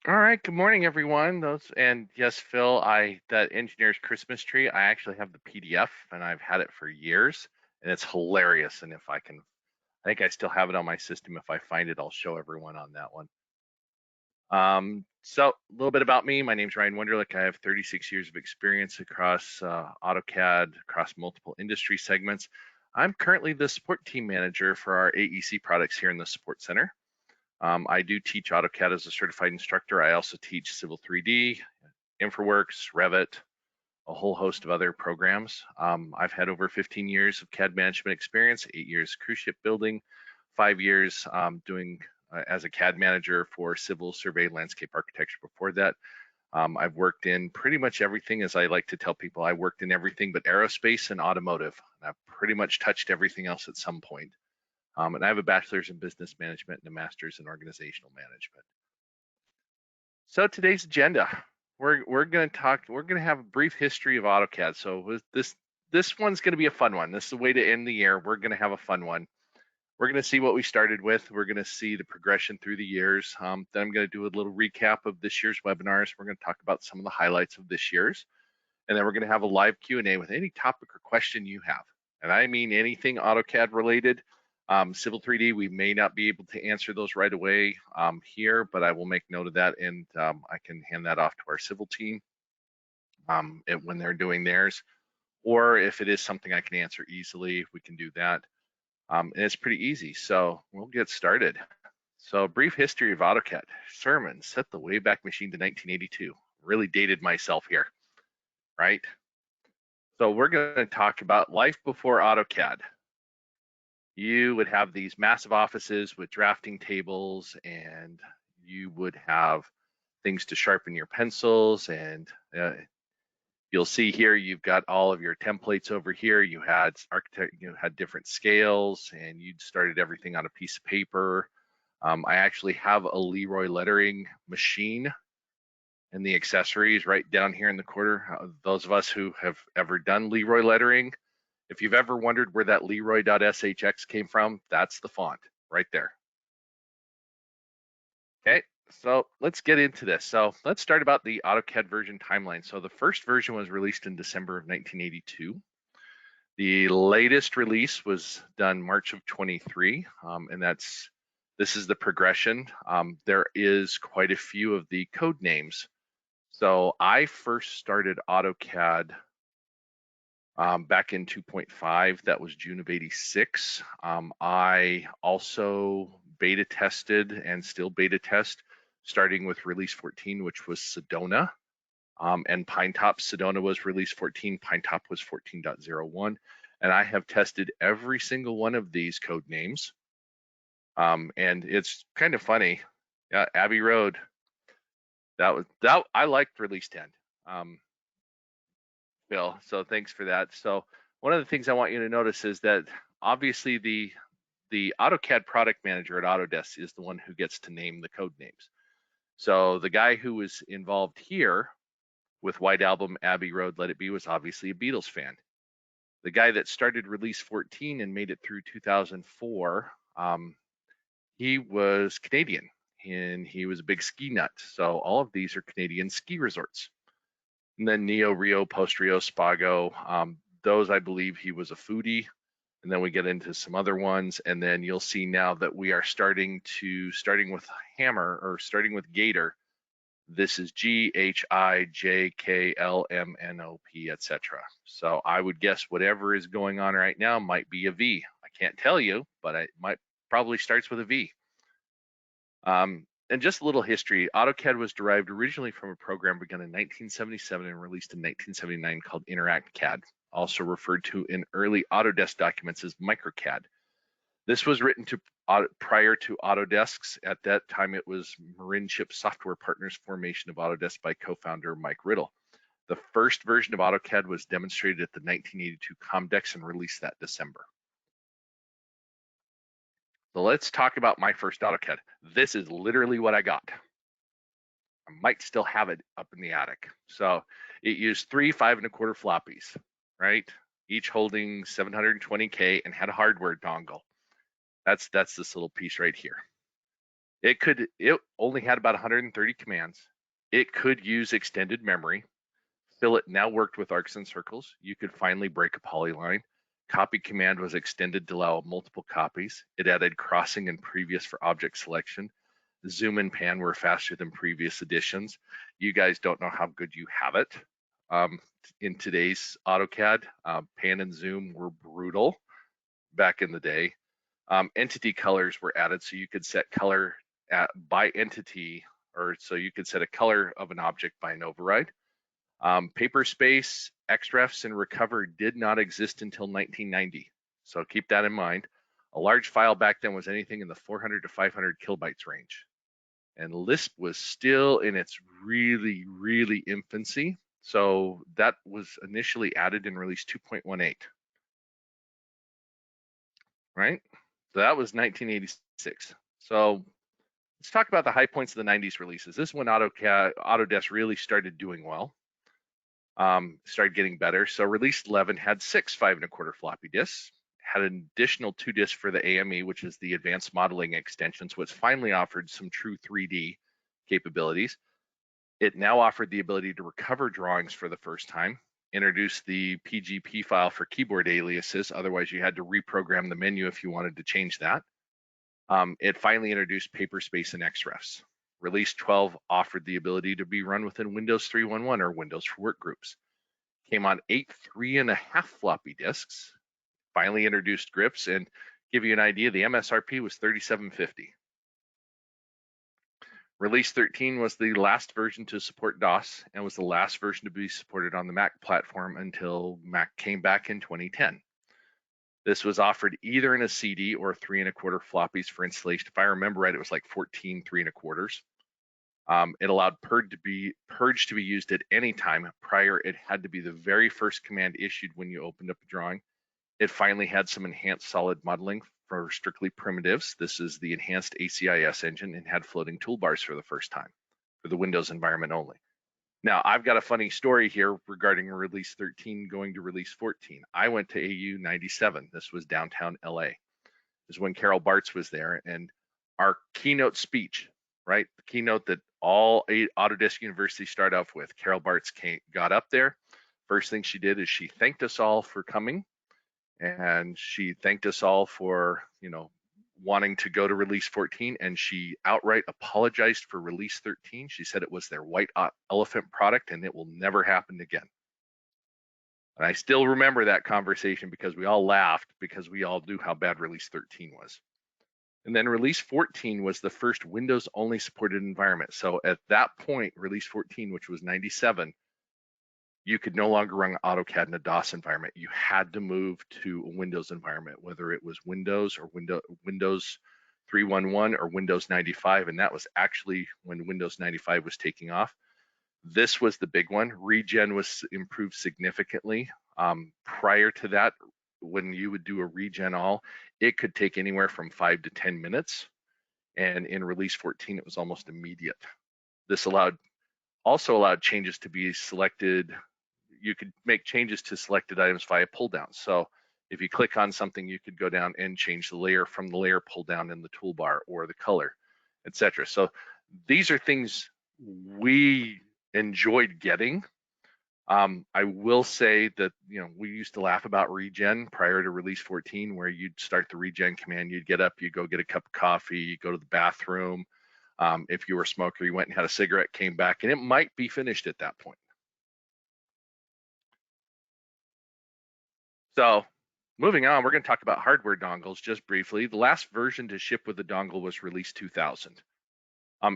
All right, good morning, everyone. And yes, Phil, that engineer's Christmas tree, I actually have the PDF and I've had it for years and it's hilarious. And I think I still have it on my system. If I find it, I'll show everyone on that one. So a little bit about me. My name's Ryan Wunderlich. I have 36 years of experience across AutoCAD, across multiple industry segments. I'm currently the support team manager for our AEC products here in the support center. I do teach AutoCAD as a certified instructor. I also teach Civil 3D, InfraWorks, Revit, a whole host of other programs. I've had over 15 years of CAD management experience, 8 years cruise ship building, 5 years doing as a CAD manager for civil survey landscape architecture before that. I've worked in pretty much everything, as I like to tell people. I worked in everything but aerospace and automotive. I've pretty much touched everything else at some point. And I have a bachelor's in business management and a master's in organizational management. So today's agenda, we're going to talk. We're going to have a brief history of AutoCAD. So this one's going to be a fun one. This is the way to end the year. We're going to have a fun one. We're going to see what we started with. We're going to see the progression through the years. Then I'm going to do a little recap of this year's webinars. We're going to talk about some of the highlights of this year's, and then we're going to have a live Q&A with any topic or question you have. And I mean anything AutoCAD related. Civil 3D, we may not be able to answer those right away here, but I will make note of that, and I can hand that off to our civil team when they're doing theirs. Or if it is something I can answer easily, we can do that. And it's pretty easy, so we'll get started. So brief history of AutoCAD. Sermon, set the Wayback Machine to 1982. Really dated myself here, right? So we're going to talk about life before AutoCAD. You would have these massive offices with drafting tables, and you would have things to sharpen your pencils, and you'll see here you've got all of your templates over here. You had different scales, and you'd started everything on a piece of paper. I actually have a Leroy lettering machine and the accessories right down here in the corner. Those of us who have ever done Leroy lettering, if you've ever wondered where that Leroy.shx came from, that's the font right there. Okay, so let's get into this. So let's start about the AutoCAD version timeline. So the first version was released in December of 1982. The latest release was done March of 23, and this is the progression. There is quite a few of the code names. So I first started AutoCAD back in 2.5. That was June of 86. I also beta tested and still beta test, starting with release 14, which was Sedona. And Pinetop. Sedona was release 14, Pinetop was 14.01. And I have tested every single one of these code names. And it's kind of funny. Yeah, Abbey Road. That I liked release 10. Bill, so thanks for that. So one of the things I want you to notice is that obviously the AutoCAD product manager at Autodesk is the one who gets to name the code names. So the guy who was involved here with White Album, Abbey Road, Let It Be was obviously a Beatles fan. The guy that started release 14 and made it through 2004, he was Canadian and he was a big ski nut. So all of these are Canadian ski resorts. And then Neo, Rio, Post Rio, Spago, those I believe he was a foodie. And then we get into some other ones, and then you'll see now that we are starting with Hammer, or starting with Gator. This is GHIJKLMNOP, etc. So I would guess whatever is going on right now might be a V. I can't tell you, but it might probably starts with a V. And just a little history, AutoCAD was derived originally from a program begun in 1977 and released in 1979 called InteractCAD, also referred to in early Autodesk documents as MicroCAD. This was written prior to Autodesk's. At that time, it was Marin Chip Software Partners formation of Autodesk by co-founder Mike Riddle. The first version of AutoCAD was demonstrated at the 1982 Comdex and released that December. So let's talk about my first AutoCAD. This is literally what I got. I might still have it up in the attic. So it used 3 5.25 floppies, right? Each holding 720K and had a hardware dongle. That's this little piece right here. It only had about 130 commands. It could use extended memory. Fill It now worked with arcs and circles. You could finally break a polyline. Copy command was extended to allow multiple copies. It added crossing and previous for object selection. Zoom and pan were faster than previous editions. You guys don't know how good you have it. In today's AutoCAD, pan and zoom were brutal back in the day. Entity colors were added, so you could set color by entity, or so you could set a color of an object by an override. Paper space, XREFs, and recover did not exist until 1990, so keep that in mind. A large file back then was anything in the 400 to 500 kilobytes range, and Lisp was still in its really infancy, so that was initially added in release 2.18, right? So that was 1986. So let's talk about the high points of the 90s releases. This is when Autodesk really started doing well. Started getting better. So release 11 had 6 5.25 floppy disks, had an additional 2 disks for the AME, which is the advanced modeling extensions, which finally offered some true 3D capabilities. It now offered the ability to recover drawings for the first time, introduced the PGP file for keyboard aliases, otherwise you had to reprogram the menu if you wanted to change that. It finally introduced paper space and XREFs. Release 12 offered the ability to be run within Windows 3.1.1 or Windows for Workgroups. Came on 8 3.5 floppy disks. Finally introduced grips, and give you an idea, the MSRP was $37.50. Release 13 was the last version to support DOS and was the last version to be supported on the Mac platform until Mac came back in 2010. This was offered either in a CD or 3.25 floppies for installation. If I remember right, it was like 14 3.25. It allowed purge to be used at any time. Prior, it had to be the very first command issued when you opened up a drawing. It finally had some enhanced solid modeling for strictly primitives. This is the enhanced ACIS engine, and had floating toolbars for the first time for the Windows environment only. Now, I've got a funny story here regarding release 13 going to release 14. I went to AU 97. This was downtown LA. This is when Carol Bartz was there, and our keynote speech, right? The keynote that all 8 Autodesk universities start off with. Carol Bartz got up there. First thing she did is she thanked us all for coming, and she thanked us all for, wanting to go to release 14, and she outright apologized for release 13. She said it was their white elephant product and it will never happen again. And I still remember that conversation because we all laughed because we all knew how bad release 13 was. And then release 14 was the first Windows only supported environment. So at that point, release 14, which was 97, you could no longer run AutoCAD in a DOS environment. You had to move to a Windows environment, whether it was Windows or Windows 3.1.1 or Windows 95, and that was actually when Windows 95 was taking off. This was the big one. Regen was improved significantly. Prior to that, when you would do a regen all, it could take anywhere from 5 to 10 minutes, and in release 14, it was almost immediate. This also allowed changes to be selected. You could make changes to selected items via pull down. So if you click on something, you could go down and change the layer from the layer pull down in the toolbar or the color, etc. So these are things we enjoyed getting. I will say that, we used to laugh about regen prior to release 14, where you'd start the regen command, you'd get up, you go get a cup of coffee, you go to the bathroom. If you were a smoker, you went and had a cigarette, came back, and it might be finished at that point. So moving on, we're going to talk about hardware dongles just briefly. The last version to ship with the dongle was release 2000.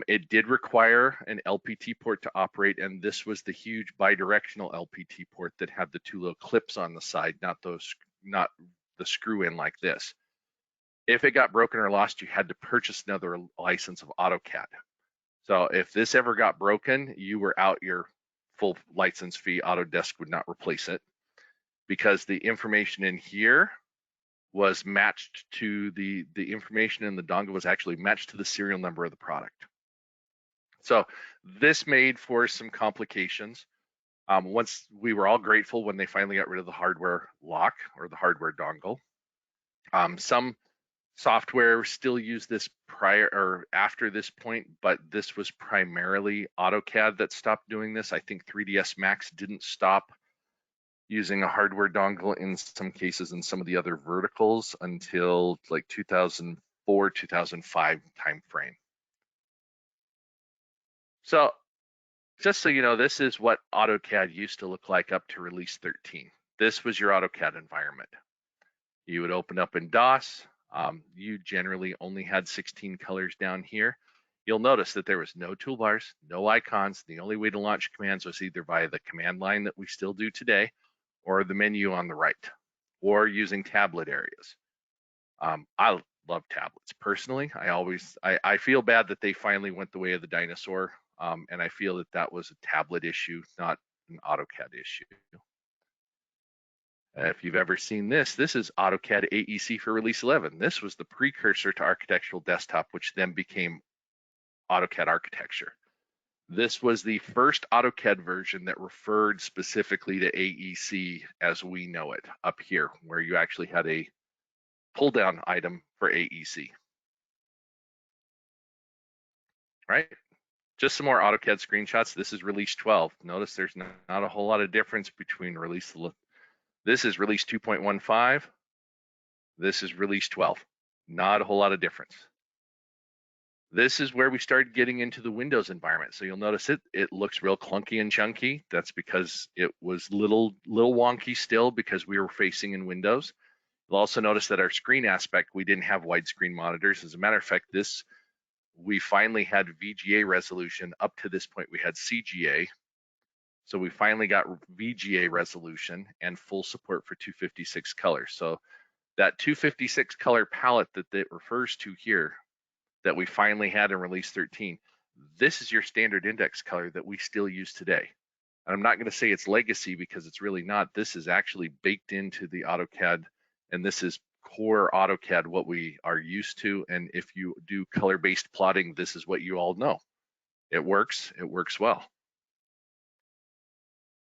It did require an LPT port to operate, and this was the huge bidirectional LPT port that had the 2 little clips on the side, not the screw in like this. If it got broken or lost, you had to purchase another license of AutoCAD. So if this ever got broken, you were out your full license fee. Autodesk would not replace it, because the information in here was matched to the information in the dongle was actually matched to the serial number of the product. So this made for some complications. Once we were all grateful when they finally got rid of the hardware lock or the hardware dongle. Some Software still used this prior or after this point, but this was primarily AutoCAD that stopped doing this. I think 3ds Max didn't stop using a hardware dongle in some cases in some of the other verticals until like 2004, 2005 timeframe. So just so you know, this is what AutoCAD used to look like up to release 13. This was your AutoCAD environment. You would open up in DOS. You generally only had 16 colors down here. You'll notice that there was no toolbars, no icons. The only way to launch commands was either via the command line that we still do today, or the menu on the right, or using tablet areas. I love tablets personally. I feel bad that they finally went the way of the dinosaur, and I feel that that was a tablet issue, not an AutoCAD issue. If you've ever seen this, this is AutoCAD AEC for release 11. This was the precursor to Architectural Desktop, which then became AutoCAD Architecture. This was the first AutoCAD version that referred specifically to AEC as we know it up here, where you actually had a pull down item for AEC. Right? Just some more AutoCAD screenshots. This is release 12. Notice there's not a whole lot of difference between release. This is release 2.15. This is release 12. Not a whole lot of difference. This is where we started getting into the Windows environment. So you'll notice it looks real clunky and chunky. That's because it was little wonky still because we were facing in Windows. You'll also notice that our screen aspect, we didn't have widescreen monitors. As a matter of fact, we finally had VGA resolution. Up to this point, we had CGA. So we finally got VGA resolution and full support for 256 colors. So that 256 color palette that it refers to here that we finally had in release 13, this is your standard index color that we still use today. And I'm not going to say it's legacy because it's really not. This is actually baked into the AutoCAD, and this is core AutoCAD, what we are used to. And if you do color-based plotting, this is what you all know. It works well.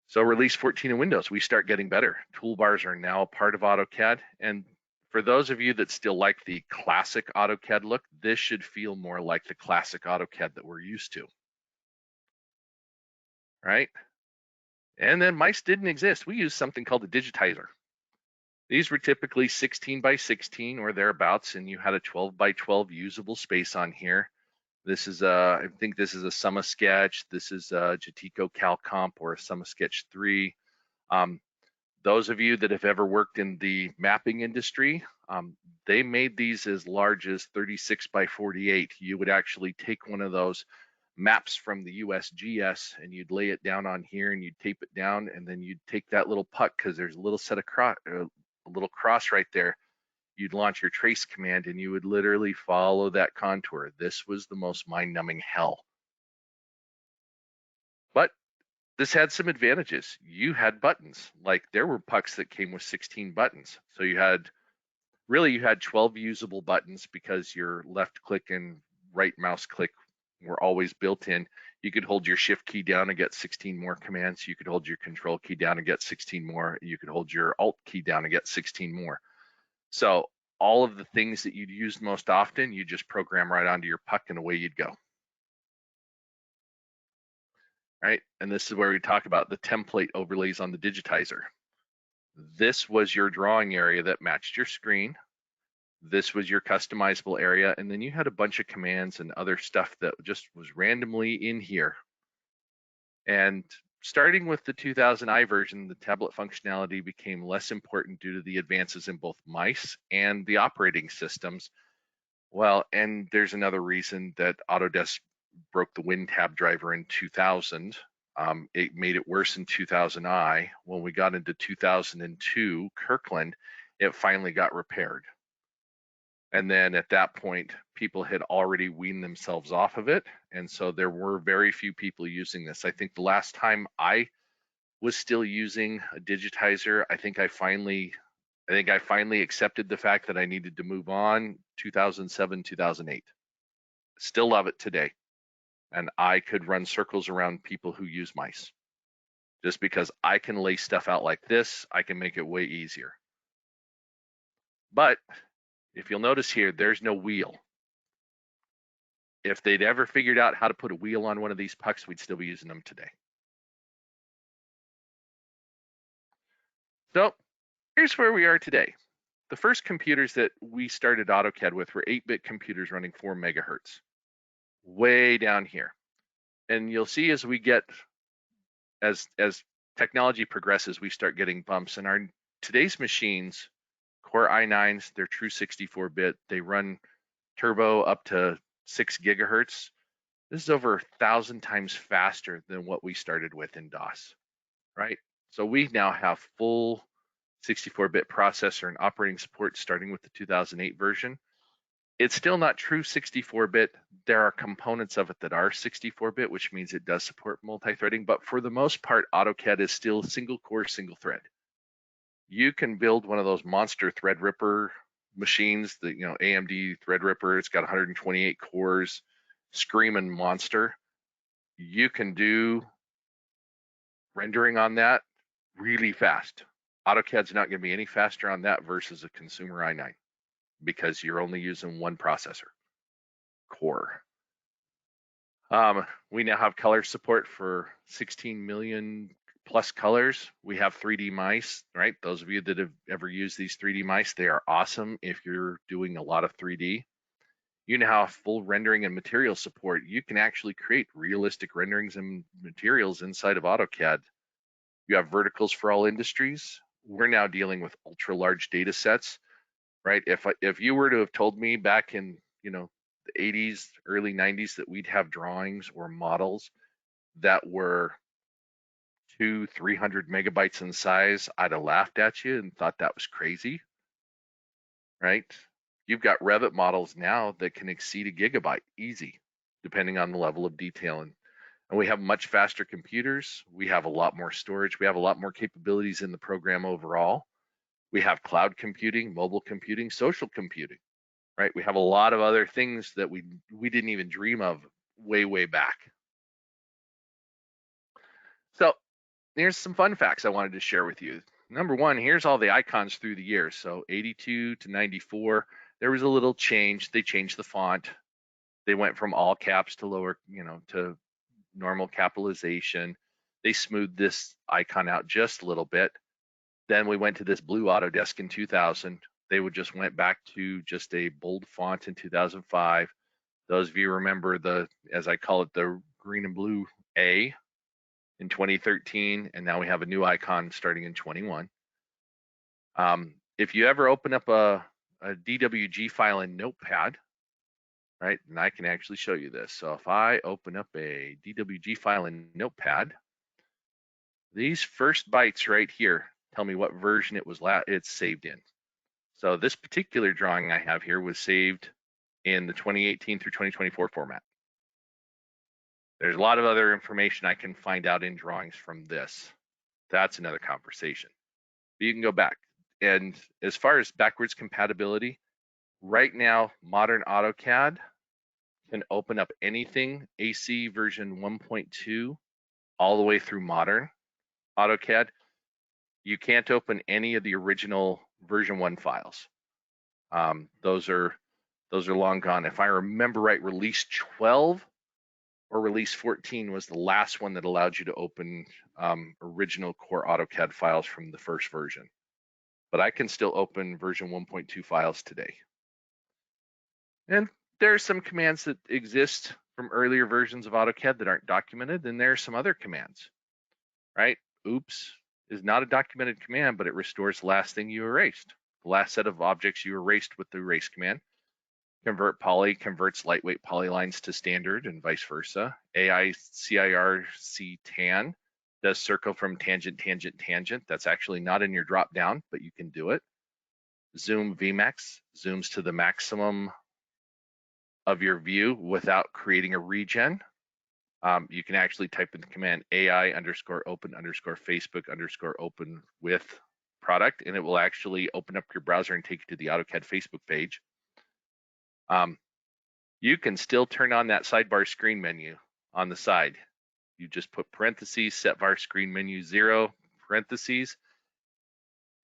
So release 14 in Windows, we start getting better. Toolbars are now a part of AutoCAD. And for those of you that still like the classic AutoCAD look, this should feel more like the classic AutoCAD that we're used to, right? And then mice didn't exist. We used something called a digitizer. These were typically 16 by 16 or thereabouts, and you had a 12 by 12 usable space on here. This is I think this is a Summa Sketch. This is a Jatico CalComp or a Summa Sketch 3. Those of you that have ever worked in the mapping industry, they made these as large as 36 by 48. You would actually take one of those maps from the USGS and you'd lay it down on here and you'd tape it down, and then you'd take that little puck, because there's a little set of a little cross right there. You'd launch your trace command and you would literally follow that contour. This was the most mind-numbing hell. But this had some advantages. You had buttons. Like there were pucks that came with 16 buttons. So you had 12 usable buttons because your left click and right mouse click were always built in. You could hold your shift key down and get 16 more commands. You could hold your control key down and get 16 more. You could hold your alt key down and get 16 more. So all of the things that you'd use most often, you just program right onto your puck and away you'd go. Right? And this is where we talk about the template overlays on the digitizer. This was your drawing area that matched your screen. This was your customizable area. And then you had a bunch of commands and other stuff that just was randomly in here. And starting with the 2000i version, the tablet functionality became less important due to the advances in both mice and the operating systems. Well, and there's another reason that Autodesk broke the WinTab driver in 2000. It made it worse in 2000i. When we got into 2002, Kirkland, it finally got repaired. And then at that point, people had already weaned themselves off of it. And so there were very few people using this. I think the last time I was still using a digitizer, I think I finally accepted the fact that I needed to move on 2007, 2008. Still love it today. And I could run circles around people who use mice. Just because I can lay stuff out like this, I can make it way easier. But If you'll notice here, there's no wheel. If they'd ever figured out how to put a wheel on one of these pucks, we'd still be using them today. So here's where we are today. The first computers that we started AutoCAD with were 8-bit computers running 4 megahertz, way down here. And you'll see as we get, as technology progresses, we start getting bumps. And our today's machines, Core i9s, they're true 64-bit. They run turbo up to 6 gigahertz. This is over 1,000 times faster than what we started with in DOS, right? So we now have full 64-bit processor and operating support starting with the 2008 version. It's still not true 64-bit. There are components of it that are 64-bit, which means it does support multi-threading, but for the most part, AutoCAD is still single core, single thread. You can build one of those monster Threadripper machines, the AMD Threadripper. It's got 128 cores, screaming monster. You can do rendering on that really fast. AutoCAD's not going to be any faster on that versus a consumer i9 because you're only using one processor core. We now have color support for 16 million plus colors. We have 3D mice, right? Those of you that have ever used these 3D mice, they are awesome if you're doing a lot of 3D. You now have full rendering and material support. You can actually create realistic renderings and materials inside of AutoCAD. You have verticals for all industries. We're now dealing with ultra large data sets, right? If you were to have told me back in the 80s, early 90s that we'd have drawings or models that were 200-300 megabytes in size, I'd have laughed at you and thought that was crazy, right? You've got Revit models now that can exceed a gigabyte easy, depending on the level of detail. And we have much faster computers. We have a lot more storage. We have a lot more capabilities in the program overall. We have cloud computing, mobile computing, social computing, right? We have a lot of other things that we didn't even dream of way back. So here's some fun facts I wanted to share with you. Number one, here's all the icons through the years. So 82 to 94, there was a little change. They changed the font. They went from all caps to lower, to normal capitalization. They smoothed this icon out just a little bit. Then we went to this blue Autodesk in 2000. They just went back to just a bold font in 2005. Those of you remember as I call it, the green and blue A in 2013, and now we have a new icon starting in 21. If you ever open up a DWG file in Notepad, right, and I can actually show you this. So if I open up a DWG file in Notepad, these first bytes right here tell me what version it's saved in. So this particular drawing I have here was saved in the 2018 through 2024 format. There's a lot of other information I can find out in drawings from this. That's another conversation. But you can go back. And as far as backwards compatibility, right now, modern AutoCAD can open up anything AC version 1.2 all the way through modern AutoCAD. You can't open any of the original version 1 files. Those are long gone. If I remember right, release 12 or release 14 was the last one that allowed you to open original core AutoCAD files from the first version. But I can still open version 1.2 files today. And there are some commands that exist from earlier versions of AutoCAD that aren't documented, and there are some other commands, right? Oops is not a documented command, but it restores the last thing you erased. The last set of objects you erased with the erase command. Convert poly converts lightweight polylines to standard and vice versa. AI CIRC tan does circle from tangent, tangent, tangent. That's actually not in your drop down, but you can do it. Zoom VMAX zooms to the maximum of your view without creating a regen. You can actually type in the command AI_open_Facebook_open with product, and it will actually open up your browser and take you to the AutoCAD Facebook page. You can still turn on that sidebar screen menu on the side. You just put parentheses, set var screen menu 0, parentheses,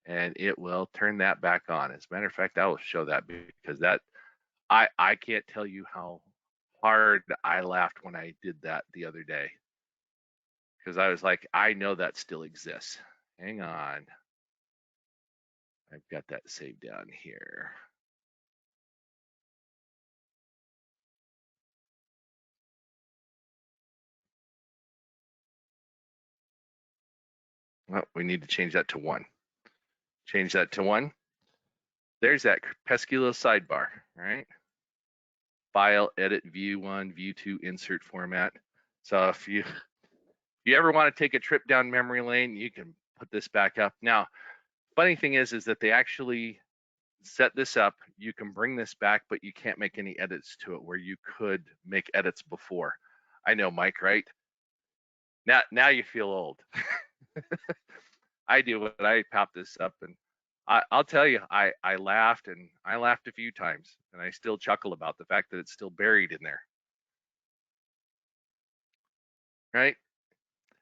and it will turn that back on. As a matter of fact, I will show that because I can't tell you how hard I laughed when I did that the other day, because I was like, I know that still exists. Hang on. I've got that saved down here. Well, we need to change that to 1. Change that to 1. There's that pesky little sidebar, right? File, edit, view 1, view 2, insert format. So if you ever want to take a trip down memory lane, you can put this back up. Now, funny thing is that they actually set this up. You can bring this back, but you can't make any edits to it where you could make edits before. I know, Mike, right? Now you feel old. I do when I pop this up, and I'll tell you, I laughed, and I laughed a few times, and I still chuckle about the fact that it's still buried in there, right?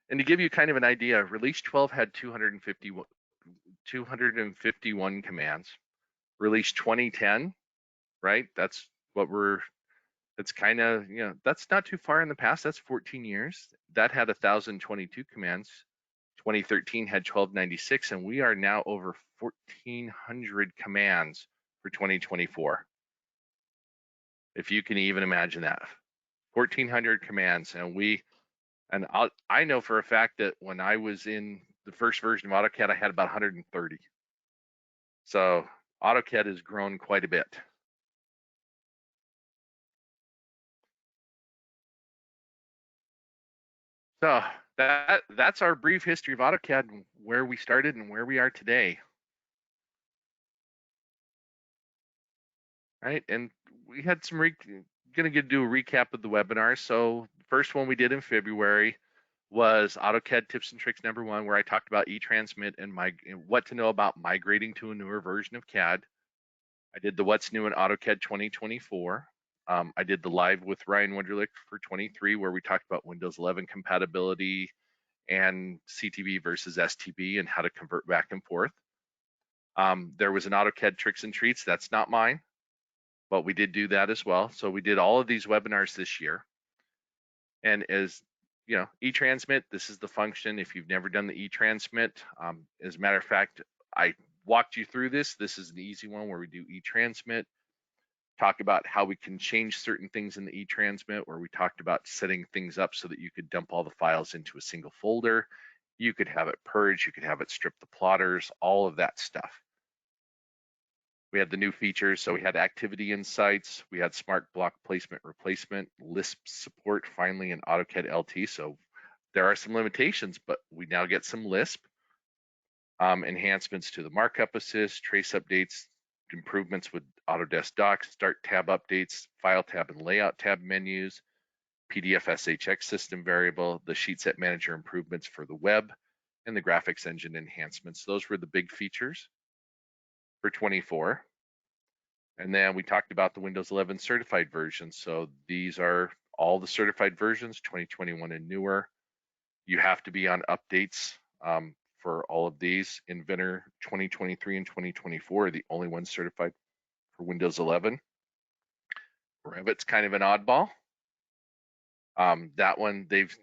And to give you kind of an idea, release 12 had 251 commands. Release 2010, right? That's what it's kind of, that's not too far in the past. That's 14 years. That had 1,022 commands. 2013 had 1,296, and we are now over 1,400 commands for 2024. If you can even imagine that, 1,400 commands, and I know for a fact that when I was in the first version of AutoCAD, I had about 130. So AutoCAD has grown quite a bit. So that's our brief history of AutoCAD and where we started and where we are today. Right, and we had some gonna do a recap of the webinar. So the first one we did in February was AutoCAD tips and tricks #1, where I talked about eTransmit and what to know about migrating to a newer version of CAD. I did the what's new in AutoCAD 2024. I did the live with Ryan Wunderlich for 23, where we talked about Windows 11 compatibility and CTB versus STB and how to convert back and forth. There was an AutoCAD tricks and treats. That's not mine, but we did do that as well. So we did all of these webinars this year. And as you know, eTransmit, this is the function. If you've never done the eTransmit, as a matter of fact, I walked you through this. This is an easy one where we do eTransmit, talk about how we can change certain things in the eTransmit, where we talked about setting things up so that you could dump all the files into a single folder. You could have it purge, you could have it strip the plotters, all of that stuff. We had the new features, so we had activity insights, we had smart block placement replacement, Lisp support finally in AutoCAD LT. So there are some limitations, but we now get some Lisp. Enhancements to the markup assist, trace updates, improvements with Autodesk Docs, start tab updates, file tab and layout tab menus, PDF SHX system variable, the sheet set manager improvements for the web, and the graphics engine enhancements. Those were the big features for 24. And then we talked about the Windows 11 certified versions. So these are all the certified versions, 2021 and newer. You have to be on updates for all of these. Inventor 2023 and 2024 are the only ones certified for Windows 11. Revit's kind of an oddball. That one, they've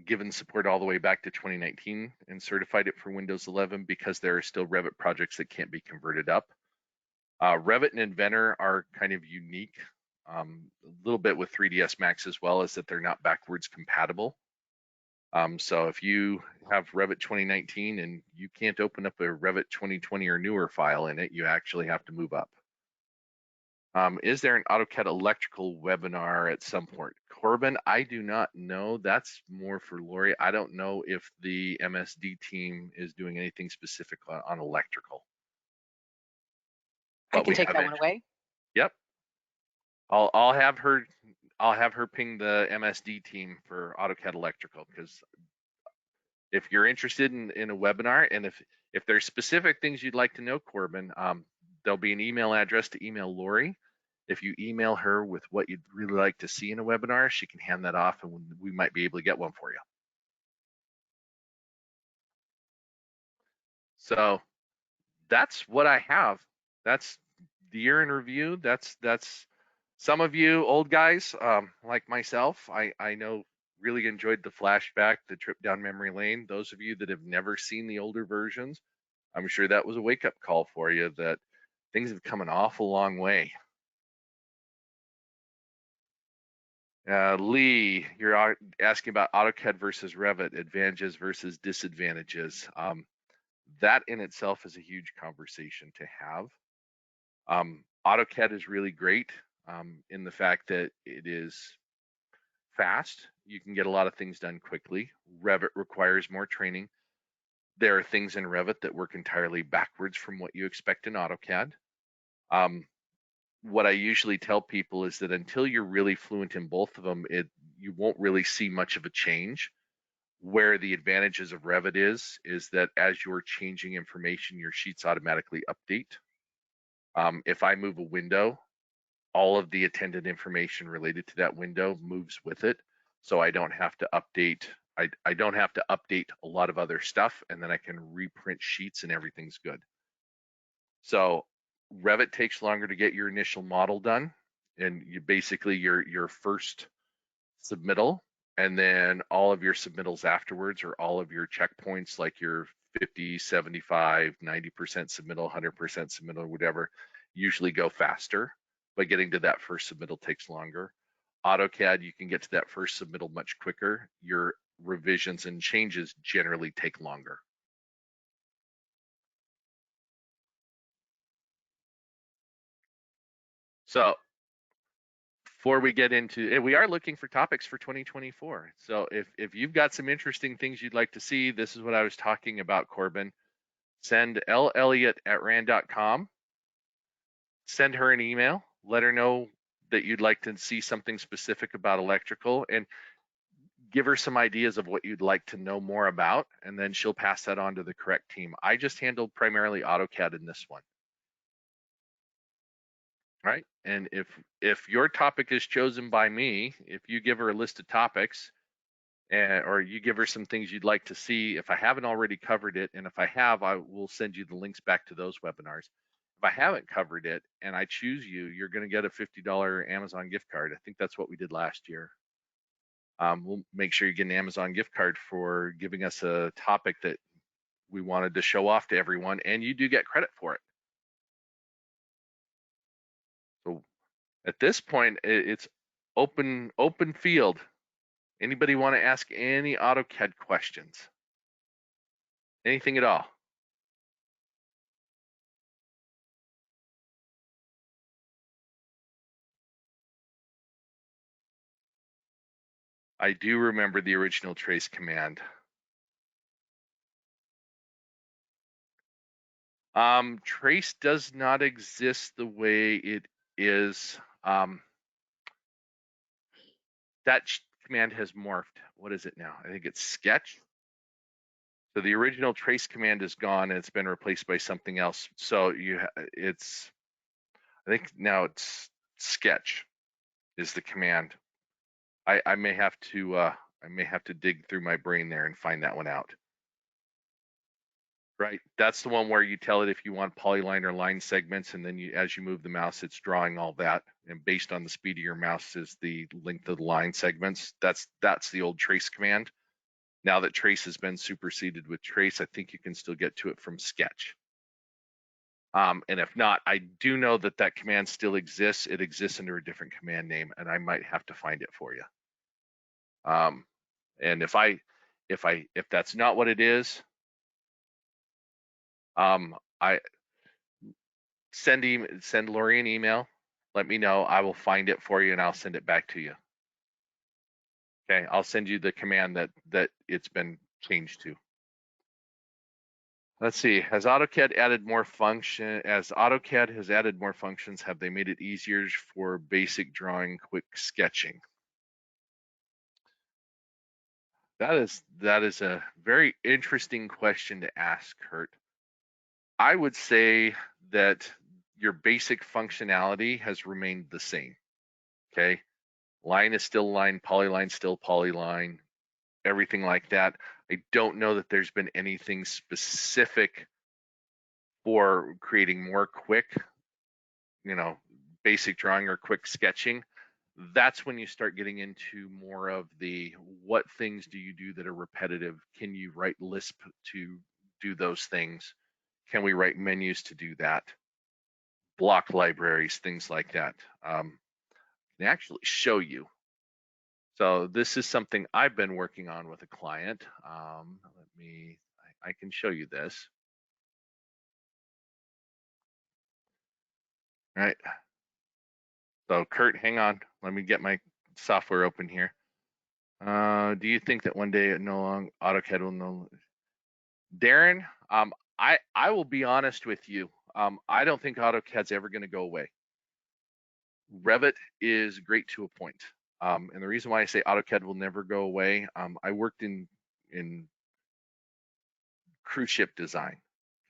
given support all the way back to 2019 and certified it for Windows 11 because there are still Revit projects that can't be converted up. Revit and Inventor are kind of unique, a little bit with 3ds Max as well, is that they're not backwards compatible. So if you have Revit 2019 and you can't open up a Revit 2020 or newer file in it, you actually have to move up. Is there an AutoCAD electrical webinar at some point? Corbin, I do not know. That's more for Lori. I don't know if the MSD team is doing anything specific on electrical. I can take that one away. Yep. I'll have her ping the MSD team for AutoCAD electrical, because if you're interested in a webinar, and if there's specific things you'd like to know, Corbin, there'll be an email address to email Lori. If you email her with what you'd really like to see in a webinar, she can hand that off, and we might be able to get one for you. So that's what I have. That's the year in review. That's some of you old guys like myself. I know really enjoyed the flashback, the trip down memory lane. Those of you that have never seen the older versions, I'm sure that was a wake up call for you that things have come an awful long way. Lee, you're asking about AutoCAD versus Revit, advantages versus disadvantages. That in itself is a huge conversation to have. AutoCAD is really great in the fact that it is fast. You can get a lot of things done quickly. Revit requires more training. There are things in Revit that work entirely backwards from what you expect in AutoCAD. What I usually tell people is that until you're really fluent in both of them, you won't really see much of a change. Where the advantages of Revit is that as you're changing information, your sheets automatically update. If I move a window, all of the attendant information related to that window moves with it. So I don't have to update. I don't have to update a lot of other stuff, and then I can reprint sheets and everything's good. So Revit takes longer to get your initial model done, and you basically your first submittal, and then all of your submittals afterwards, or all of your checkpoints, like your 50, 75, 90% submittal, 100% submittal, whatever, usually go faster. But getting to that first submittal takes longer. AutoCAD, you can get to that first submittal much quicker. Your revisions and changes generally take longer. So before we get into, we are looking for topics for 2024. So if you've got some interesting things you'd like to see, this is what I was talking about, Corbin. Send Elliott@rand.com. Send her an email. Let her know that you'd like to see something specific about electrical, and give her some ideas of what you'd like to know more about, and then she'll pass that on to the correct team. I just handled primarily AutoCAD in this one. Right? And if your topic is chosen by me, if you give her a list of topics, or you give her some things you'd like to see, if I haven't already covered it, and if I have, I will send you the links back to those webinars. If I haven't covered it and I choose you, you're going to get a $50 Amazon gift card. I think that's what we did last year. We'll make sure you get an Amazon gift card for giving us a topic that we wanted to show off to everyone, and you do get credit for it. So at this point, it's open field. Anybody want to ask any AutoCAD questions? Anything at all? I do remember the original trace command. Trace does not exist the way it is. That command has morphed. What is it now? I think it's sketch. So the original trace command is gone and it's been replaced by something else. So I think now it's sketch is the command. I may have to dig through my brain there and find that one out. Right, that's the one where you tell it if you want polyline or line segments, and then as you move the mouse, it's drawing all that, and based on the speed of your mouse is the length of the line segments. That's the old trace command. Now that trace has been superseded with trace, I think you can still get to it from sketch. And if not, I do know that command still exists. It exists under a different command name, and I might have to find it for you. And if that's not what it is, I send Lori an email. Let me know. I will find it for you and I'll send it back to you. Okay, I'll send you the command that it's been changed to. Let's see. As AutoCAD has added more functions, have they made it easier for basic drawing, quick sketching? That is a very interesting question to ask, Kurt. I would say that your basic functionality has remained the same. Okay, line is still line, polyline still polyline, everything like that. I don't know that there's been anything specific for creating more quick, basic drawing or quick sketching, that's when you start getting into more of the what things do you do that are repetitive? Can you write Lisp to do those things? Can we write menus to do that? Block libraries, things like that. I can actually show you. So this is something I've been working on with a client. I can show you this. All right. So Kurt, hang on. Let me get my software open here. Do you think that one day AutoCAD will no? Darren, I will be honest with you. I don't think AutoCAD's ever going to go away. Revit is great to a point. And the reason why I say AutoCAD will never go away, I worked in cruise ship design.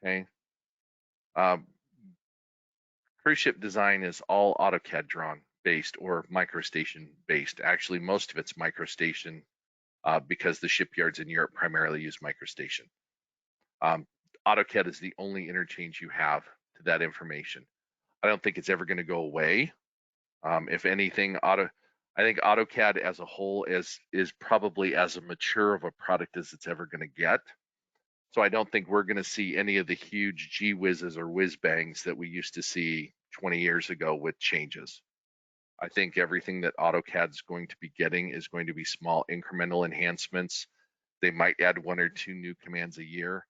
Okay. Cruise ship design is all AutoCAD drawn based or microstation based. Actually, most of it's microstation because the shipyards in Europe primarily use microstation. AutoCAD is the only interchange you have to that information. I don't think it's ever going to go away. If anything, I think AutoCAD as a whole is probably as mature of a product as it's ever going to get. So I don't think we're going to see any of the huge gee whizzes or whiz bangs that we used to see 20 years ago with changes. I think everything that AutoCAD's going to be getting is going to be small incremental enhancements. They might add 1 or 2 new commands a year.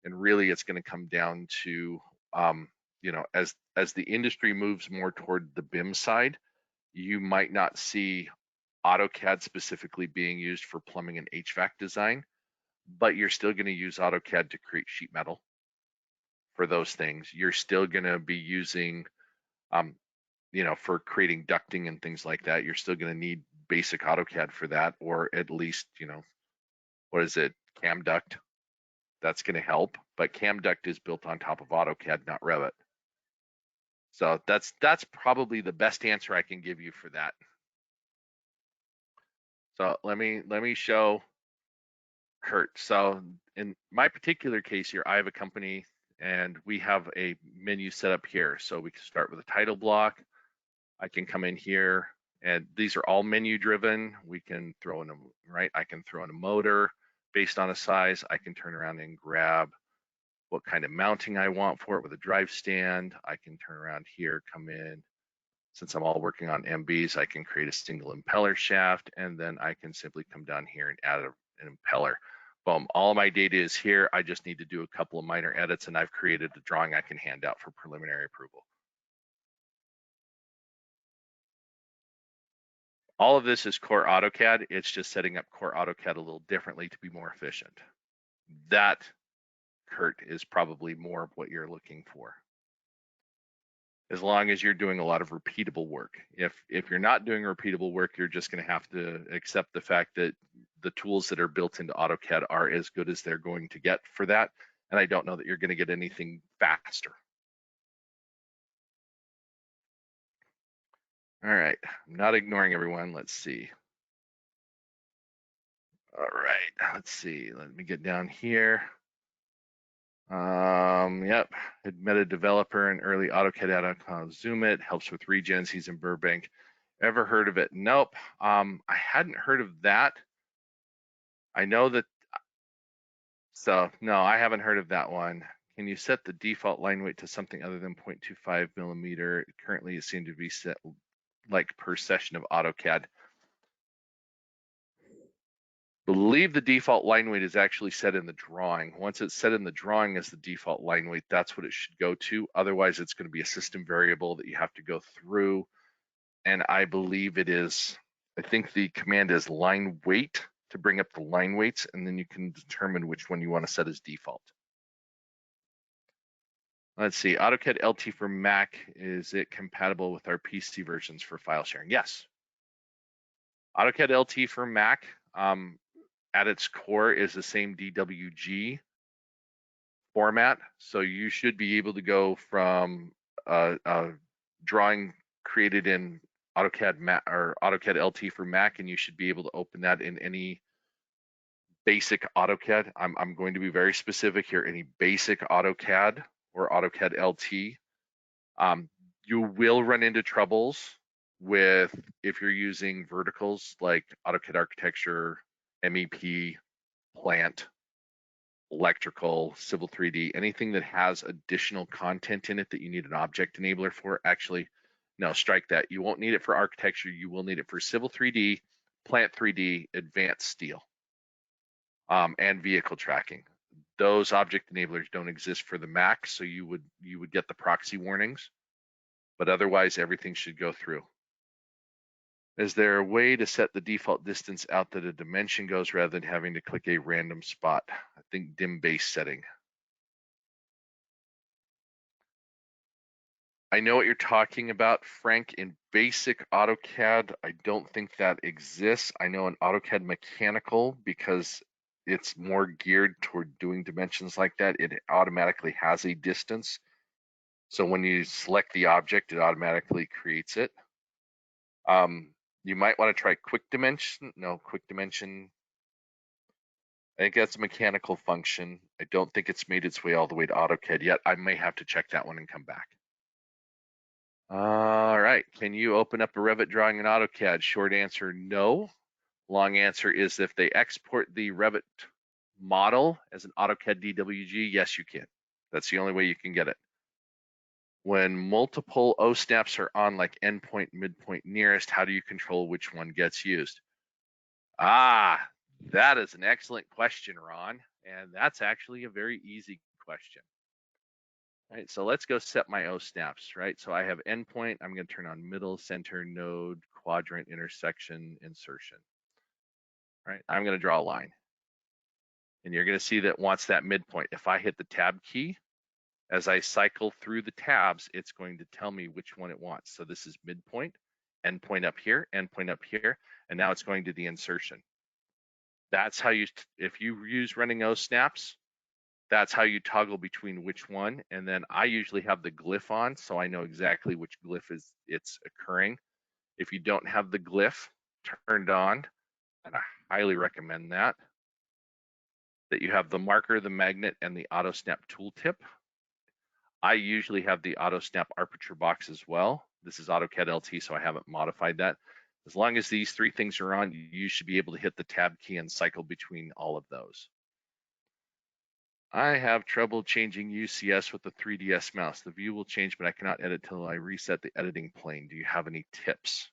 And really it's going to come down to, as the industry moves more toward the BIM side, you might not see AutoCAD specifically being used for plumbing and HVAC design, but you're still going to use AutoCAD to create sheet metal for those things. You're still going to be using, for creating ducting and things like that. You're still going to need basic AutoCAD for that, or at least, what is it, Cam Duct? That's going to help, but Cam Duct is built on top of AutoCAD, not Revit. So that's probably the best answer I can give you for that. So let me show Kurt. So in my particular case here, I have a company and we have a menu set up here. So we can start with a title block. I can come in here and these are all menu driven. We can throw in I can throw in a motor based on a size. I can turn around and grab what kind of mounting I want for it with a drive stand. I can turn around here, come in. Since I'm all working on MBs, I can create a single impeller shaft, and then I can simply come down here and add an impeller. Boom, all of my data is here. I just need to do a couple of minor edits, and I've created a drawing I can hand out for preliminary approval. All of this is core AutoCAD. It's just setting up core AutoCAD a little differently to be more efficient. That, Kurt, is probably more of what you're looking for. As long as you're doing a lot of repeatable work. If you're not doing repeatable work, you're just going to have to accept the fact that the tools that are built into AutoCAD are as good as they're going to get for that. And I don't know that you're going to get anything faster. All right, I'm not ignoring everyone. Let's see. All right, let's see. Let me get down here. Yep, had met a developer in early AutoCAD add-on, Zoom It, helps with regens. He's in Burbank. Ever heard of it? Nope. I hadn't heard of that. I know that, so no, I haven't heard of that one. Can you set the default line weight to something other than 0.25 millimeter? Currently, it seemed to be set like per session of AutoCAD. Believe the default line weight is actually set in the drawing. Once it's set in the drawing as the default line weight, that's what it should go to. Otherwise, it's going to be a system variable that you have to go through. And I believe it is, I think the command is line weight to bring up the line weights, and then you can determine which one you want to set as default. Let's see, AutoCAD LT for Mac, is it compatible with our PC versions for file sharing? Yes. AutoCAD LT for Mac, at its core is the same DWG format. So you should be able to go from a drawing created in AutoCAD or AutoCAD LT for Mac, and you should be able to open that in any basic AutoCAD. I'm going to be very specific here, any basic AutoCAD or AutoCAD LT. You will run into troubles with if you're using verticals like AutoCAD Architecture, MEP, Plant, Electrical, Civil 3D, anything that has additional content in it that you need an object enabler for. Actually, no, strike that. You won't need it for architecture. You will need it for Civil 3D, Plant 3D, Advanced Steel, and vehicle tracking. Those object enablers don't exist for the Mac, so you would get the proxy warnings, but otherwise everything should go through. Is there a way to set the default distance out that a dimension goes rather than having to click a random spot? I think dim base setting. I know what you're talking about, Frank. In basic AutoCAD, I don't think that exists. I know in AutoCAD Mechanical, because it's more geared toward doing dimensions like that, it automatically has a distance. So when you select the object, it automatically creates it. You might want to try quick dimension. No, quick dimension. I think that's a mechanical function. I don't think it's made its way all the way to AutoCAD yet. I may have to check that one and come back. All right, can you open up a Revit drawing in AutoCAD? Short answer, no. Long answer is if they export the Revit model as an AutoCAD DWG, yes, you can. That's the only way you can get it. When multiple O snaps are on, like endpoint, midpoint, nearest, how do you control which one gets used? Ah, that is an excellent question, Ron. And that's actually a very easy question. Right, so let's go set my O snaps, right? So I have endpoint, I'm gonna turn on middle, center, node, quadrant, intersection, insertion. Right, I'm gonna draw a line. And you're gonna see that wants that midpoint. If I hit the tab key, as I cycle through the tabs, it's going to tell me which one it wants. So this is midpoint, endpoint up here, endpoint up here, and now it's going to the insertion. That's how you, if you use running O snaps, that's how you toggle between which one. And then I usually have the glyph on, so I know exactly which glyph it's occurring. If you don't have the glyph turned on, and I highly recommend that you have the marker, the magnet, and the auto snap tooltip. I usually have the auto snap aperture box as well. This is AutoCAD LT, so I haven't modified that. As long as these three things are on, you should be able to hit the tab key and cycle between all of those. I have trouble changing UCS with the 3DS mouse. The view will change, but I cannot edit till I reset the editing plane. Do you have any tips?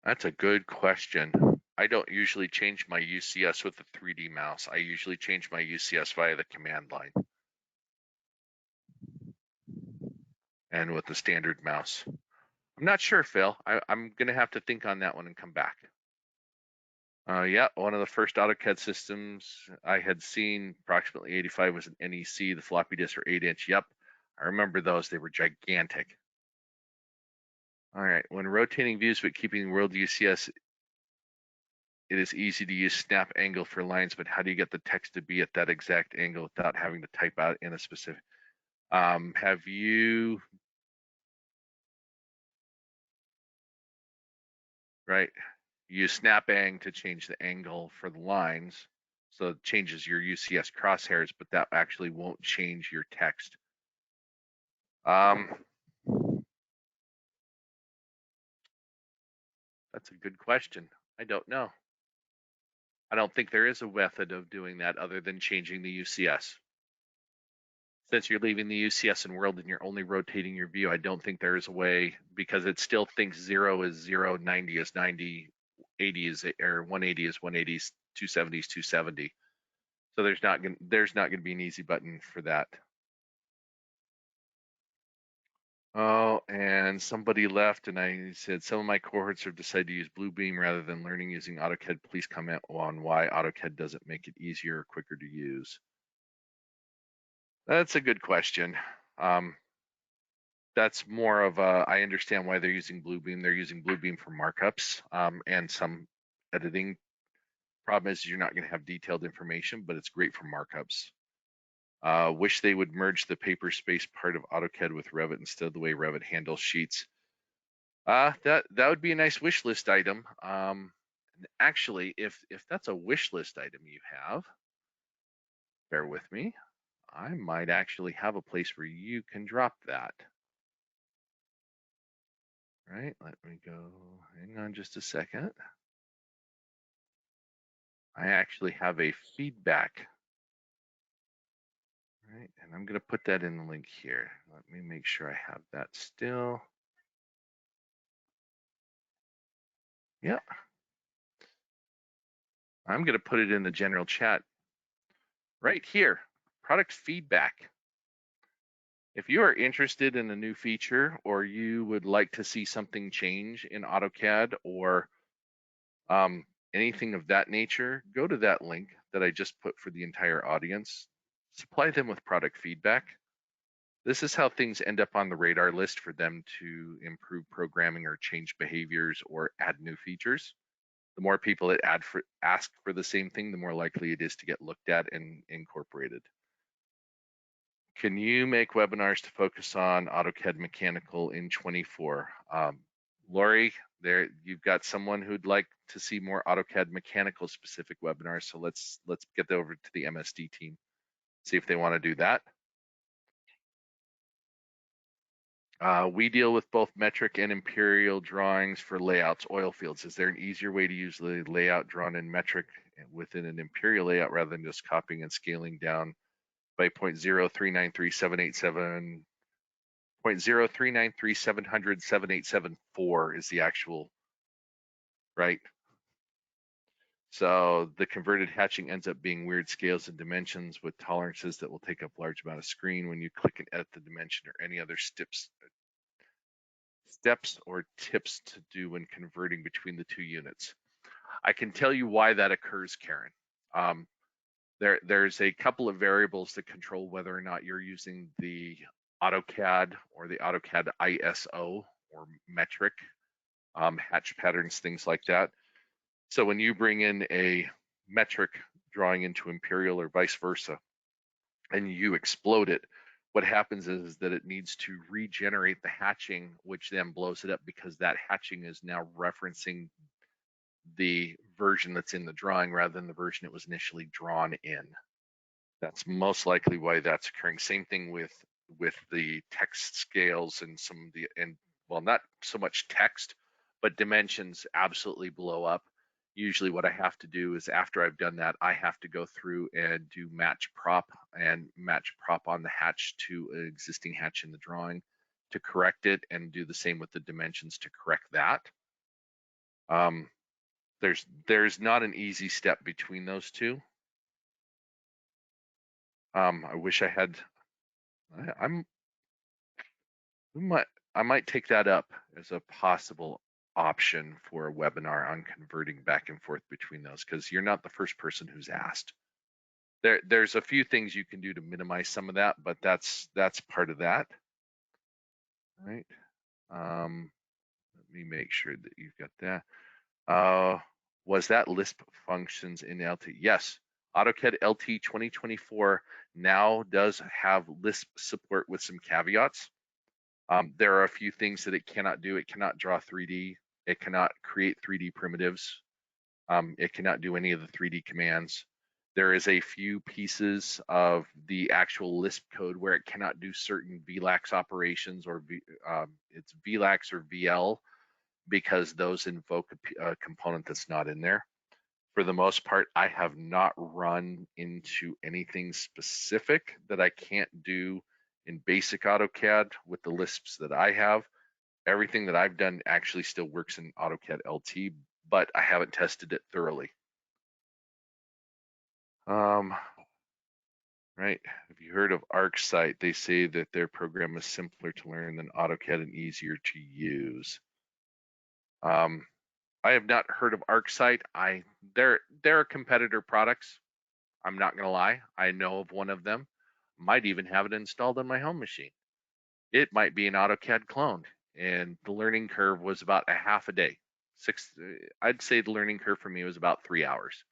That's a good question. I don't usually change my UCS with the 3D mouse. I usually change my UCS via the command line and with the standard mouse. I'm not sure, Phil. I'm going to have to think on that one and come back. Yeah, one of the first AutoCAD systems I had seen, approximately 85, was an NEC. The floppy disks were 8-inch. Yep, I remember those. They were gigantic. All right, when rotating views but keeping world UCS, it is easy to use snap angle for lines, but how do you get the text to be at that exact angle without having to type out in a specific? Have you, right, use snap ang to change the angle for the lines, so it changes your UCS crosshairs, but that actually won't change your text. That's a good question. I don't know. I don't think there is a method of doing that other than changing the UCS. Since you're leaving the UCS in world and you're only rotating your view, I don't think there is a way, because it still thinks 0 is 0, 90 is 90, 80 is, or 180 is 180, 270 is 270. So there's not going to be an easy button for that. Oh, and somebody left, and I said some of my cohorts have decided to use Bluebeam rather than learning using AutoCAD. Please comment on why AutoCAD doesn't make it easier or quicker to use. That's a good question. That's more of a, I understand why they're using Bluebeam. They're using Bluebeam for markups and some editing. Problem is you're not going to have detailed information, but it's great for markups. Wish they would merge the paper space part of AutoCAD with Revit instead of the way Revit handles sheets. That would be a nice wish list item. Actually, if that's a wish list item you have, bear with me. I might actually have a place where you can drop that. Right, let me go, hang on just a second. I actually have a feedback, right? And I'm gonna put that in the link here. Let me make sure I have that still. Yeah, I'm gonna put it in the general chat right here, product feedback. If you are interested in a new feature or you would like to see something change in AutoCAD or anything of that nature, go to that link that I just put for the entire audience, supply them with product feedback. This is how things end up on the radar list for them to improve programming or change behaviors or add new features. The more people that ask for the same thing, the more likely it is to get looked at and incorporated. Can you make webinars to focus on AutoCAD mechanical in 24? Lori, there you've got someone who'd like to see more AutoCAD mechanical specific webinars. So let's get over to the MSD team, see if they want to do that. We deal with both metric and imperial drawings for layouts, oil fields. Is there an easier way to use the layout drawn in metric within an imperial layout rather than just copying and scaling down by 0.0393787? 0.03937007874 is the actual, right? So the converted hatching ends up being weird scales and dimensions with tolerances that will take up large amount of screen when you click and edit the dimension or any other steps or tips to do when converting between the two units. I can tell you why that occurs, Karen. There's a couple of variables that control whether or not you're using the AutoCAD or the AutoCAD ISO or metric, hatch patterns, things like that. So when you bring in a metric drawing into imperial or vice versa, and you explode it, what happens is that it needs to regenerate the hatching, which then blows it up because that hatching is now referencing the version that's in the drawing rather than the version it was initially drawn in. That's most likely why that's occurring. Same thing with the text scales and some of the, and well, not so much text, but dimensions absolutely blow up. Usually what I have to do is after I've done that, I have to go through and do match prop on the hatch to an existing hatch in the drawing to correct it, and do the same with the dimensions to correct that. There's not an easy step between those two. I wish I had. I might take that up as a possible option for a webinar on converting back and forth between those, because you're not the first person who's asked. There's a few things you can do to minimize some of that, but that's part of that, right? Let me make sure that you've got that. Was that Lisp functions in LT? Yes, AutoCAD LT 2024 now does have Lisp support with some caveats. There are a few things that it cannot do. It cannot draw 3D. It cannot create 3D primitives. It cannot do any of the 3D commands. There is a few pieces of the actual Lisp code where it cannot do certain VLAX operations, or it's VLAX or VL, because those invoke a component that's not in there. For the most part, I have not run into anything specific that I can't do in basic AutoCAD with the Lisps that I have. Everything that I've done actually still works in AutoCAD LT, but I haven't tested it thoroughly. Right, have you heard of ArcSight? They say that their program is simpler to learn than AutoCAD and easier to use. I have not heard of ArcSight. They're competitor products. I'm not gonna lie. I know of one of them. Might even have it installed on my home machine. It might be an AutoCAD clone, and the learning curve was about a half a day. I'd say the learning curve for me was about 3 hours.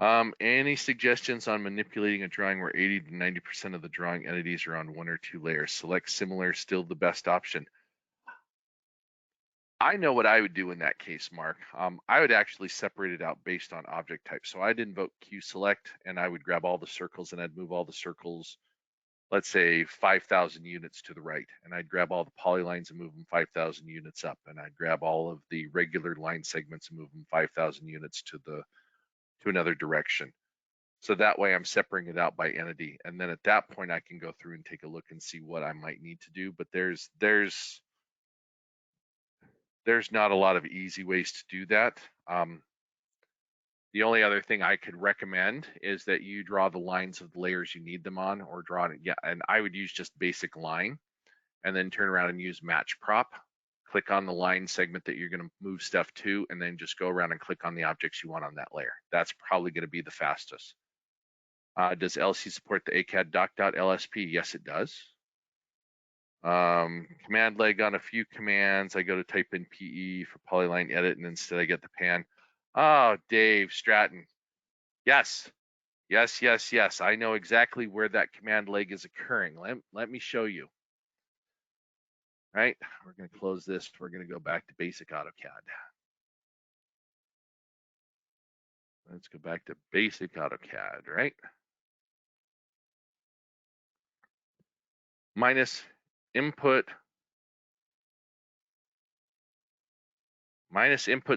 Any suggestions on manipulating a drawing where 80 to 90% of the drawing entities are on one or two layers? Select similar, still the best option. I know what I would do in that case, Mark. I would actually separate it out based on object type. So I'd invoke QSelect and I would grab all the circles and I'd move all the circles, let's say 5,000 units to the right. And I'd grab all the polylines and move them 5,000 units up. And I'd grab all of the regular line segments and move them 5,000 units to another direction. So that way I'm separating it out by entity. And then at that point, I can go through and take a look and see what I might need to do. But there's not a lot of easy ways to do that. The only other thing I could recommend is that you draw the lines of the layers you need them on, or draw it, yeah, and I would use just basic line and then turn around and use match prop. Click on the line segment that you're going to move stuff to, and then just go around and click on the objects you want on that layer. That's probably going to be the fastest. Does LC support the AutoCAD doc.lsp? Yes, it does. Command leg on a few commands. I go to type in PE for polyline edit, and instead I get the pan. Oh, Dave Stratton. Yes, yes, yes, yes. I know exactly where that command leg is occurring. Let me show you. Right, we're going to close this. We're going to go back to basic AutoCAD. Let's go back to basic AutoCAD, right? Minus input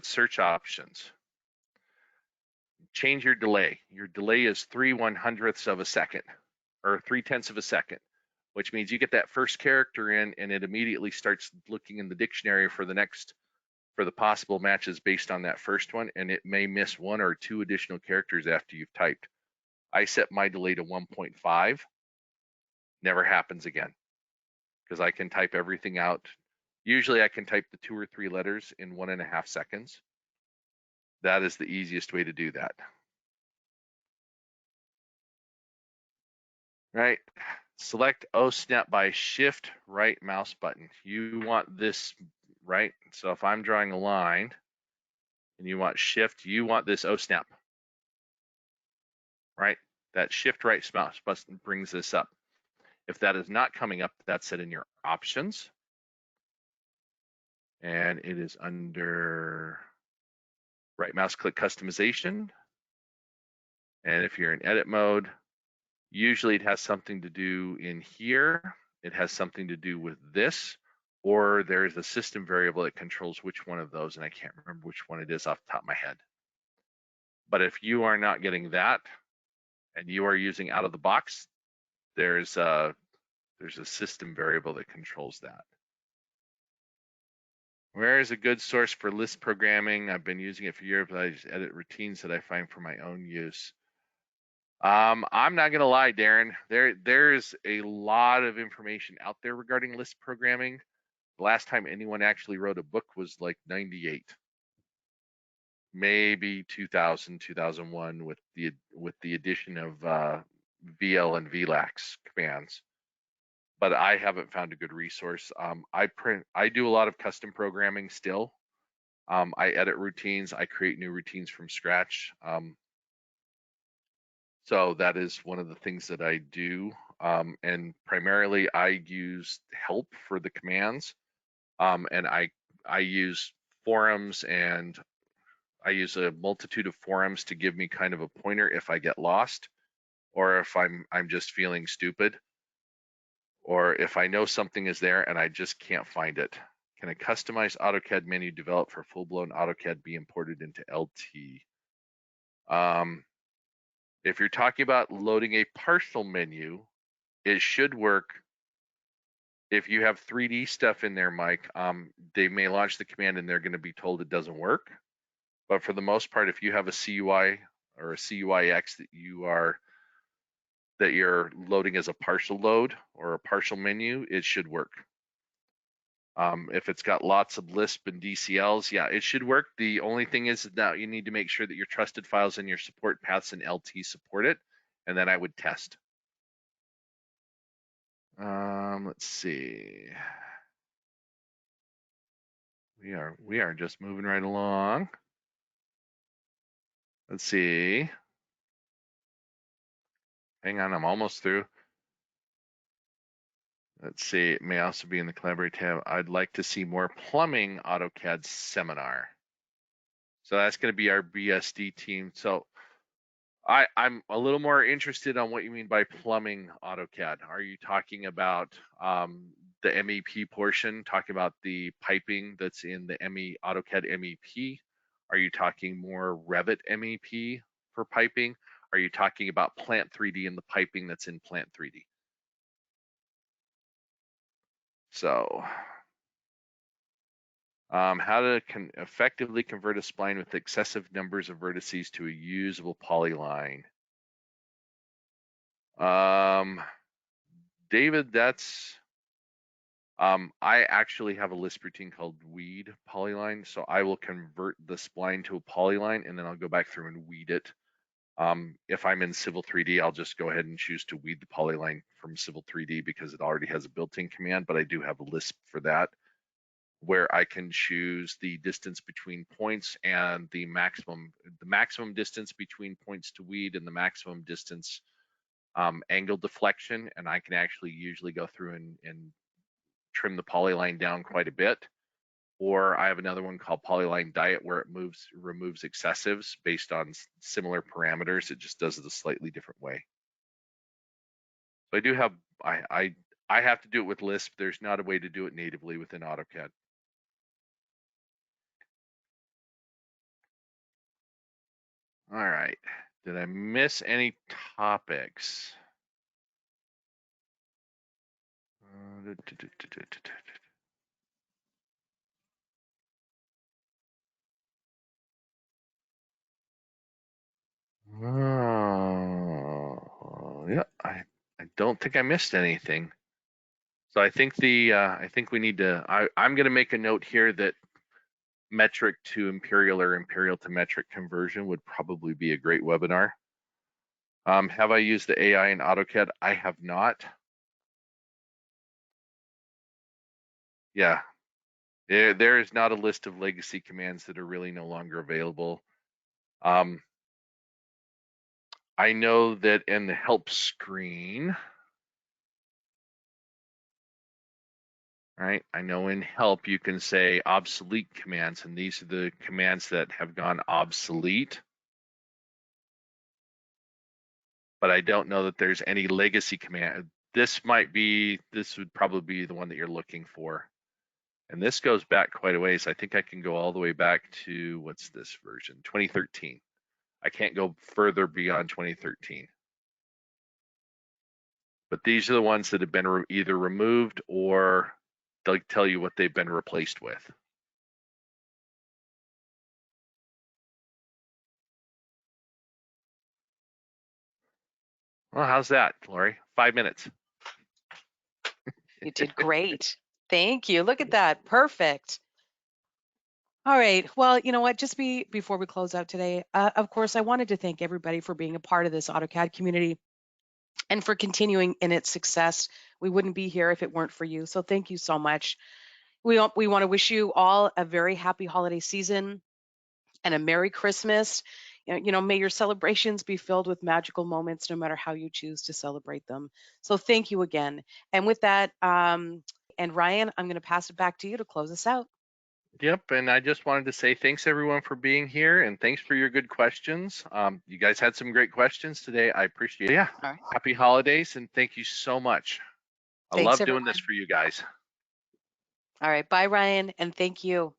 search options. Change your delay. Your delay is 3/100ths of a second, or 3/10ths of a second, which means you get that first character in and it immediately starts looking in the dictionary for the possible matches based on that first one, and it may miss one or two additional characters after you've typed. I set my delay to 1.5. Never happens again, because I can type everything out. Usually I can type the 2 or 3 letters in 1.5 seconds. That is the easiest way to do that. Right, select OSnap by shift right mouse button. You want this, right? So if I'm drawing a line and you want shift, you want this OSnap, right? That shift right mouse button brings this up. If that is not coming up, that's set in your options. And it is under right mouse click customization. And if you're in edit mode, usually it has something to do in here. It has something to do with this, or there's a system variable that controls which one of those, and I can't remember which one it is off the top of my head. But if you are not getting that and you are using out of the box, there's a system variable that controls that. Where is a good source for list programming? I've been using it for years, but I just edit routines that I find for my own use. I'm not gonna lie, Darren. There's a lot of information out there regarding list programming. The last time anyone actually wrote a book was like 98, maybe 2000, 2001, with the addition of VL and VLAX commands. But I haven't found a good resource. I do a lot of custom programming still. I edit routines. I create new routines from scratch. So that is one of the things that I do. And primarily I use help for the commands. And I use forums, and I use a multitude of forums to give me kind of a pointer if I get lost, or if I'm just feeling stupid, or if I know something is there and I just can't find it. Can a customized AutoCAD menu developed for full-blown AutoCAD be imported into LT? If you're talking about loading a partial menu, it should work. If you have 3D stuff in there, Mike, they may launch the command and they're going to be told it doesn't work. But for the most part, if you have a CUI or a CUIX that you're loading as a partial load or a partial menu, it should work. If it's got lots of Lisp and DCLs, yeah, it should work. The only thing is that you need to make sure that your trusted files and your support paths in LT support it, and then I would test. Let's see. We are just moving right along. Let's see. hang on, I'm almost through. Let's see, it may also be in the Collaborate tab. I'd like to see more plumbing AutoCAD seminar. So that's going to be our BSD team. So I'm a little more interested on what you mean by plumbing AutoCAD. Are you talking about the MEP portion, talking about the piping that's in the AutoCAD MEP? Are you talking more Revit MEP for piping? Are you talking about Plant 3D and the piping that's in Plant 3D? So how to effectively convert a spline with excessive numbers of vertices to a usable polyline. David, that's I actually have a Lisp routine called weed polyline, so I will convert the spline to a polyline and then I'll go back through and weed it. If I'm in Civil 3D, I'll just go ahead and choose to weed the polyline from Civil 3D because it already has a built-in command, but I do have a Lisp for that, where I can choose the distance between points and the maximum distance between points to weed and the maximum distance angle deflection, and I can actually usually go through and trim the polyline down quite a bit. Or I have another one called Polyline Diet where it removes excessives based on similar parameters. It just does it a slightly different way. So I do have, I have to do it with Lisp. There's not a way to do it natively within AutoCAD. All right, did I miss any topics? Yeah, I don't think I missed anything. So I think I think we need to. I'm going to make a note here that metric to imperial or imperial to metric conversion would probably be a great webinar. Have I used the AI in AutoCAD? I have not. Yeah, there is not a list of legacy commands that are really no longer available. I know that in the help screen, right? I know in help you can say obsolete commands, and these are the commands that have gone obsolete. But I don't know that there's any legacy command. This would probably be the one that you're looking for. And this goes back quite a ways. I think I can go all the way back to, what's this version? 2013. I can't go further beyond 2013. But these are the ones that have been either removed or they'll tell you what they've been replaced with. Well, how's that, Lori? 5 minutes. You did great. Thank you. Look at that. Perfect. All right. Well, you know what? Just before we close out today, of course, I wanted to thank everybody for being a part of this AutoCAD community and for continuing in its success. We wouldn't be here if it weren't for you. So thank you so much. We want to wish you all a very happy holiday season and a Merry Christmas. You know, may your celebrations be filled with magical moments, no matter how you choose to celebrate them. So thank you again. And with that, and Ryan, I'm going to pass it back to you to close us out. Yep, and I just wanted to say thanks everyone for being here and thanks for your good questions. You guys had some great questions today. I appreciate it. Yeah, right. Happy holidays and thank you so much. I love doing this for you guys. All right, bye Ryan, and thank you.